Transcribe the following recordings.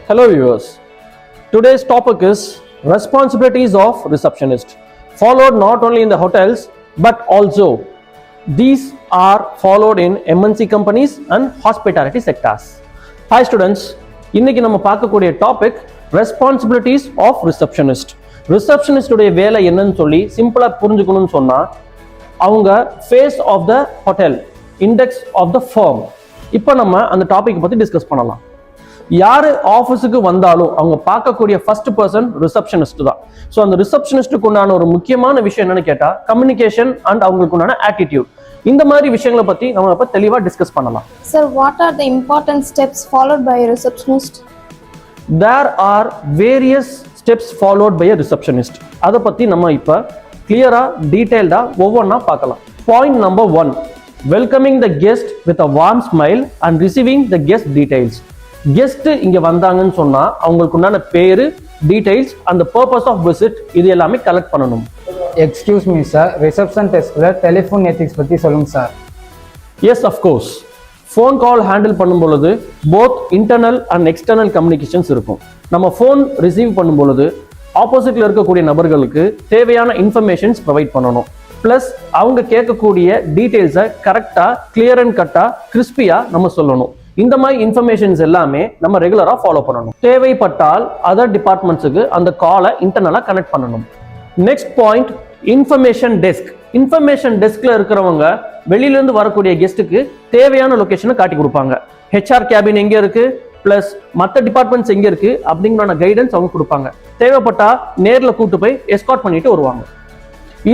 Hello viewers. Today's topic is responsibilities of receptionist, followed not only in the hotels but also these are followed in MNC companies and hospitality sectors. Hi students, இன்னைக்கு நம்ம பார்க்கக்கூடிய topic responsibilities of receptionist. ரிசப்ஷனிஸ்டுடைய வேலை என்னன்னு சொல்லி சிம்பிளா புரிஞ்சுக்கணும்னு சொன்னா அவங்க face of the hotel, index of the firm. இப்போ நம்ம அந்த டாபிக் பத்தி டிஸ்கஸ் பண்ணலாம். யாரு ஆஃபீஸுக்கு வந்தாலும் அவங்க பார்க்கக்கூடிய ஃபர்ஸ்ட் பர்சன் ரிசப்ஷனிஸ்ட் தான். ஸோ அந்த ரிசப்ஷனிஸ்டுக்கு உண்டான ஒரு முக்கியமான விஷயம் என்னன்னு கேட்டா கம்யூனிகேஷன் அண்ட் அவங்களுக்கு உண்டான ஆட்டிடியூட். இந்த மாதிரி விஷயங்களை பத்தி நம்ம இப்ப தெளிவா டிஸ்கஸ் பண்ணலாம். Sir, what are the important steps followed by a receptionist? There are various steps followed by a receptionist. அதை பத்தி நம்ம இப்ப கிளியரா டீடைல்டா ஒவ்வொன்றா பார்க்கலாம். Point number 1, welcoming the guest with a warm smile and receiving the guest details. Guest இங்க வந்தாங்கன்னு சொன்னா அவங்களுக்கு உண்டான பேரு, டீடைல்ஸ், அந்த பர்பஸ் ஆஃப் விசிட் இது எல்லாமே கலெக்ட் பண்ணணும். எக்ஸ்கியூஸ் மீ சார், ரிசப்ஷன் டெஸ்க்ல டெலிஃபோன் எத்திக்ஸ் பத்தி சொல்லுங்க சார். Yes, of course. Phone call handle பண்ணும் பொழுது both internal and external communications இருக்கும். நம்ம ஃபோன் ரிசீவ் பண்ணும் பொழுது ஆப்போசிட்ல இருக்கக்கூடிய நபர்களுக்கு தேவையான இன்ஃபர்மேஷன்ஸ் ப்ரொவைட் பண்ணணும். பிளஸ் அவங்க கேட்கக்கூடிய டீடைல்ஸை கரெக்டா, கிளியர் அண்ட் கட்டா, கிறிஸ்பியா நம்ம சொல்லணும். இந்த மாதிரி இன்ஃபர்மேஷன்ஸ் எல்லாமே நம்ம ரெகுலரா ஃபாலோ பண்ணணும். தேவைப்பட்டால் அதர் டிபார்ட்மெண்ட்ஸுக்கு அந்த காலை இன்டர்னலா கனெக்ட் பண்ணணும். Next point, information desk. Information டெஸ்க்ல இருக்கிறவங்க வெளியில இருந்து வரக்கூடிய கெஸ்ட்டுக்கு தேவையான லொகேஷனை காட்டி கொடுப்பாங்க. ஹெச்ஆர் கேபின் எங்க இருக்கு, பிளஸ் மற்ற டிபார்ட்மெண்ட்ஸ் எங்க இருக்கு அப்படிங்கிற கைடன்ஸ் அவங்க கொடுப்பாங்க. தேவைப்பட்டா நேர்ல கூட்டு போய் எஸ்கார்ட் பண்ணிட்டு வருவாங்க.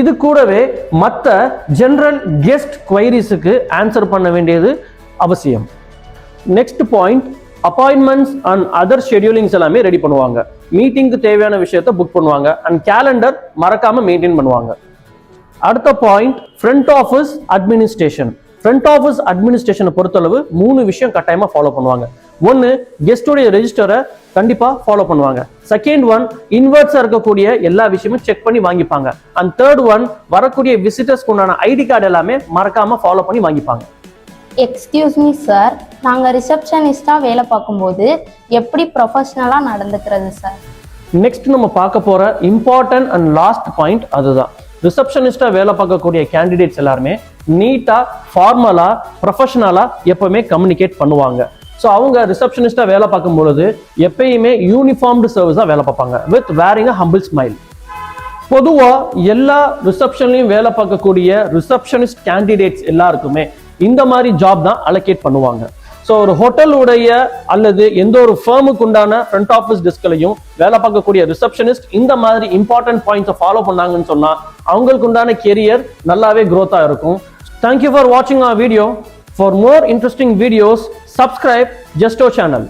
இது கூடவே மற்ற ஜெனரல் கெஸ்ட் குவைரிஸுக்கு ஆன்சர் பண்ண வேண்டியது அவசியம். Next point, appointments and other schedulings எல்லாமே ரெடி பண்ணுவாங்க. மீட்டிங்க்கு தேவையான விஷயத்தை புக் பண்ணுவாங்க அண்ட் கேலண்டர் மறக்காம மெயின்டைன் பண்ணுவாங்க. அடுத்த point, front office administration. Front office அட்மினிஸ்ட்ரேஷனை பொறுத்தளவு 3 விஷயம் கட்டாயமா ஃபாலோ பண்ணுவாங்க. ஒன்னு, கெஸ்டோடைய ரெஜிஸ்டரை கண்டிப்பா ஃபாலோ பண்ணுவாங்க. செகண்ட் ஒன், இன்வெர்ட்ஸா இருக்கக்கூடிய எல்லா விஷயமும் செக் பண்ணி வாங்கிப்பாங்க. அண்ட் தேர்ட் ஒன், வரக்கூடிய விசிட்டர்ஸ்க்கு உண்டான ஐடி கார்டு எல்லாமே மறக்காம ஃபாலோ பண்ணி வாங்கிப்பாங்க. எக்ஸ்கியூஸ் மீ சார், நாங்கள் ரிசப்ஷனிஸ்டாக வேலை பார்க்கும்போது எப்படி ப்ரொஃபஷ்னலாக நடந்துக்கிறது சார்? நெக்ஸ்ட் நம்ம பார்க்க போற இம்பார்ட்டன்ட் அண்ட் லாஸ்ட் பாயிண்ட் அதுதான். ரிசப்ஷனிஸ்டா வேலை பார்க்கக்கூடிய கேண்டிடேட்ஸ் எல்லாருமே நீட்டா, ஃபார்மலா, ப்ரொஃபஷனலா எப்பவுமே கம்யூனிகேட் பண்ணுவாங்க. ஸோ அவங்க ரிசப்ஷனிஸ்டா வேலை பார்க்கும் பொழுது எப்பயுமே யூனிஃபார்ம்டு சர்வீஸா வேலை பார்ப்பாங்க with wearing a humble smile. பொதுவா எல்லா ரிசப்ஷன்லையும் வேலை பார்க்கக்கூடிய ரிசப்ஷனிஸ்ட் கேண்டிடேட்ஸ் எல்லாருக்குமே இந்த மாதிரி ஜாப் தான் அலோகேட் பண்ணுவாங்க. ஸோ ஒரு ஹோட்டலுடைய அல்லது எந்த ஒரு ஃபர்முக்கு உண்டான ஃப்ரண்ட் ஆஃபீஸ் டெஸ்க்லையும் வேலை பார்க்கக்கூடிய ரிசப்ஷனிஸ்ட் இந்த மாதிரி இம்பார்ட்டன்ட் பாயிண்ட்ஸை ஃபாலோ பண்ணாங்கன்னு சொன்னா அவங்களுக்கு உண்டான கெரியர் நல்லாவே growth-ஆ இருக்கும். Thank you for watching our video. For more interesting videos, subscribe Gesto channel.